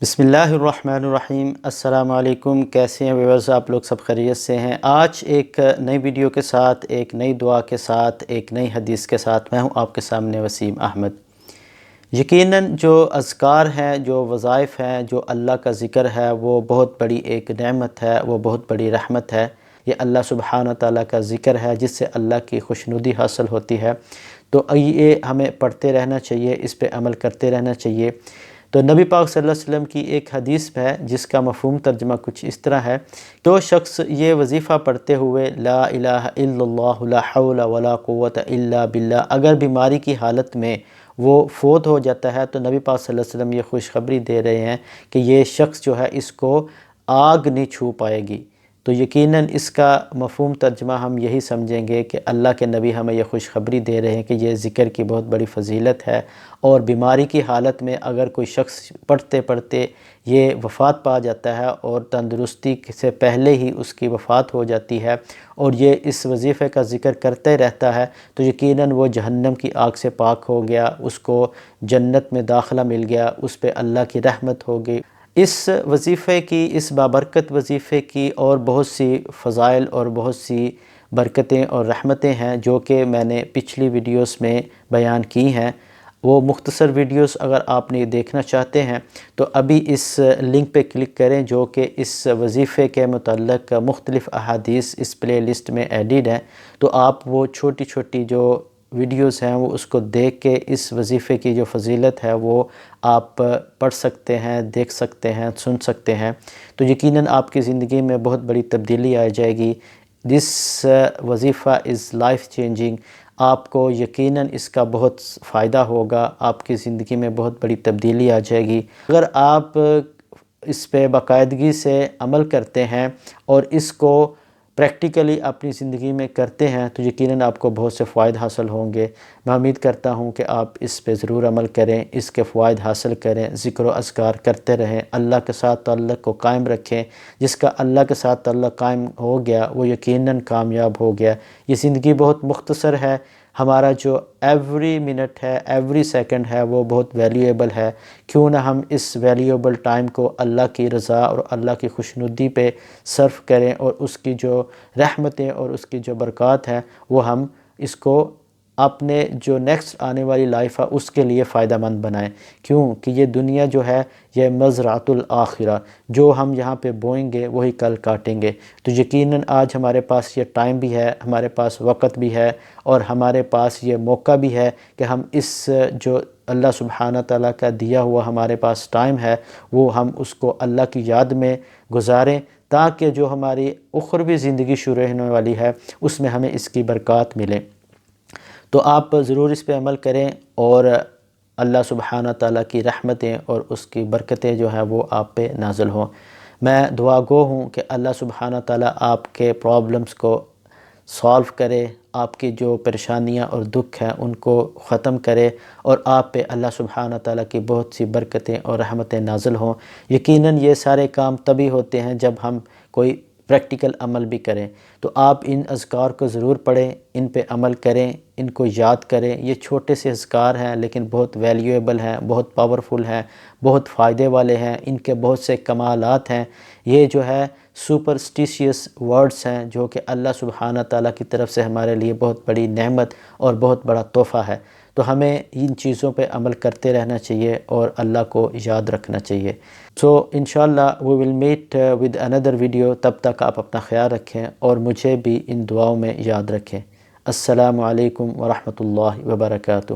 بسم اللہ الرحمن الرحیم۔ السلام علیکم، کیسے ہیں ویورز؟ آپ لوگ سب خیریت سے ہیں؟ آج ایک نئی ویڈیو کے ساتھ، ایک نئی دعا کے ساتھ، ایک نئی حدیث کے ساتھ میں ہوں آپ کے سامنے، وسیم احمد۔ یقیناً جو اذکار ہیں، جو وظائف ہیں، جو اللہ کا ذکر ہے، وہ بہت بڑی ایک نعمت ہے، وہ بہت بڑی رحمت ہے۔ یہ اللہ سبحانہ تعالیٰ کا ذکر ہے جس سے اللہ کی خوشنودی حاصل ہوتی ہے۔ تو یہ ہمیں پڑھتے رہنا چاہیے، اس پہ عمل کرتے رہنا چاہیے۔ تو نبی پاک صلی اللہ علیہ وسلم کی ایک حدیث ہے جس کا مفہوم ترجمہ کچھ اس طرح ہے: جو شخص یہ وظیفہ پڑھتے ہوئے لا الہ الا اللہ لا حول ولا قوت الا باللہ اگر بیماری کی حالت میں وہ فوت ہو جاتا ہے، تو نبی پاک صلی اللہ علیہ وسلم یہ خوشخبری دے رہے ہیں کہ یہ شخص جو ہے اس کو آگ نہیں چھو پائے گی۔ تو یقیناً اس کا مفہوم ترجمہ ہم یہی سمجھیں گے کہ اللہ کے نبی ہمیں یہ خوشخبری دے رہے ہیں کہ یہ ذکر کی بہت بڑی فضیلت ہے، اور بیماری کی حالت میں اگر کوئی شخص پڑھتے پڑھتے یہ وفات پا جاتا ہے اور تندرستی سے پہلے ہی اس کی وفات ہو جاتی ہے، اور یہ اس وظیفے کا ذکر کرتے رہتا ہے، تو یقیناً وہ جہنم کی آگ سے پاک ہو گیا، اس کو جنت میں داخلہ مل گیا، اس پہ اللہ کی رحمت ہو گئی۔ اس وظیفے کی، اس بابرکت وظیفے کی اور بہت سی فضائل اور بہت سی برکتیں اور رحمتیں ہیں جو کہ میں نے پچھلی ویڈیوز میں بیان کی ہیں۔ وہ مختصر ویڈیوز اگر آپ نے دیکھنا چاہتے ہیں تو ابھی اس لنک پہ کلک کریں جو کہ اس وظیفے کے متعلق مختلف احادیث اس پلے لسٹ میں ایڈڈ ہیں، تو آپ وہ چھوٹی چھوٹی جو ویڈیوز ہیں وہ اس کو دیکھ کے اس وظیفے کی جو فضیلت ہے وہ آپ پڑھ سکتے ہیں، دیکھ سکتے ہیں، سن سکتے ہیں۔ تو یقیناً آپ کی زندگی میں بہت بڑی تبدیلی آ جائے گی۔ دس وظیفہ از لائف چینجنگ۔ آپ کو یقیناً اس کا بہت فائدہ ہوگا، آپ کی زندگی میں بہت بڑی تبدیلی آ جائے گی اگر آپ اس پہ باقاعدگی سے عمل کرتے ہیں اور اس کو پریکٹیکلی اپنی زندگی میں کرتے ہیں، تو یقیناً آپ کو بہت سے فوائد حاصل ہوں گے۔ میں امید کرتا ہوں کہ آپ اس پہ ضرور عمل کریں، اس کے فوائد حاصل کریں، ذکر و اذکار کرتے رہیں، اللہ کے ساتھ تعلق کو قائم رکھیں۔ جس کا اللہ کے ساتھ تعلق قائم ہو گیا وہ یقیناً کامیاب ہو گیا۔ یہ زندگی بہت مختصر ہے، ہمارا جو ایوری منٹ ہے، ایوری سیکنڈ ہے، وہ بہت ویلیویبل ہے۔ کیوں نہ ہم اس ویلیویبل ٹائم کو اللہ کی رضا اور اللہ کی خوشنودی پہ صرف کریں، اور اس کی جو رحمتیں اور اس کی جو برکات ہیں وہ ہم اس کو اپنے جو نیکسٹ آنے والی لائف ہے اس کے لیے فائدہ مند بنائیں۔ کیوں کہ یہ دنیا جو ہے یہ مزرعۃ الآخرہ، جو ہم یہاں پہ بوئیں گے وہی کل کاٹیں گے۔ تو یقیناً آج ہمارے پاس یہ ٹائم بھی ہے، ہمارے پاس وقت بھی ہے، اور ہمارے پاس یہ موقع بھی ہے کہ ہم اس جو اللہ سبحانہ تعالیٰ کا دیا ہوا ہمارے پاس ٹائم ہے وہ ہم اس کو اللہ کی یاد میں گزاریں، تاکہ جو ہماری اخروی زندگی شروع ہونے والی ہے اس میں ہمیں اس کی برکات ملیں۔ تو آپ ضرور اس پہ عمل کریں، اور اللہ سبحانہ تعالیٰ کی رحمتیں اور اس کی برکتیں جو ہیں وہ آپ پہ نازل ہوں۔ میں دعا گو ہوں کہ اللہ سبحانہ تعالیٰ آپ کے پرابلمز کو سالو کرے، آپ کی جو پریشانیاں اور دکھ ہیں ان کو ختم کرے، اور آپ پہ اللہ سبحانہ تعالیٰ کی بہت سی برکتیں اور رحمتیں نازل ہوں۔ یقیناً یہ سارے کام تبھی ہوتے ہیں جب ہم کوئی پریکٹیکل عمل بھی کریں۔ تو آپ ان اذکار کو ضرور پڑھیں، ان پہ عمل کریں، ان کو یاد کریں۔ یہ چھوٹے سے اذکار ہیں لیکن بہت ویلیویبل ہیں، بہت پاورفل ہیں، بہت فائدے والے ہیں، ان کے بہت سے کمالات ہیں۔ یہ جو ہے سپرسٹیشیس ورڈز ہیں جو کہ اللہ سبحانہ تعالیٰ کی طرف سے ہمارے لیے بہت بڑی نعمت اور بہت بڑا تحفہ ہے۔ تو ہمیں ان چیزوں پہ عمل کرتے رہنا چاہیے اور اللہ کو یاد رکھنا چاہیے۔ سو انشاءاللہ we will meet with another video۔ تب تک آپ اپنا خیال رکھیں اور مجھے بھی ان دعاؤں میں یاد رکھیں۔ السلام علیکم ورحمۃ اللہ وبرکاتہ۔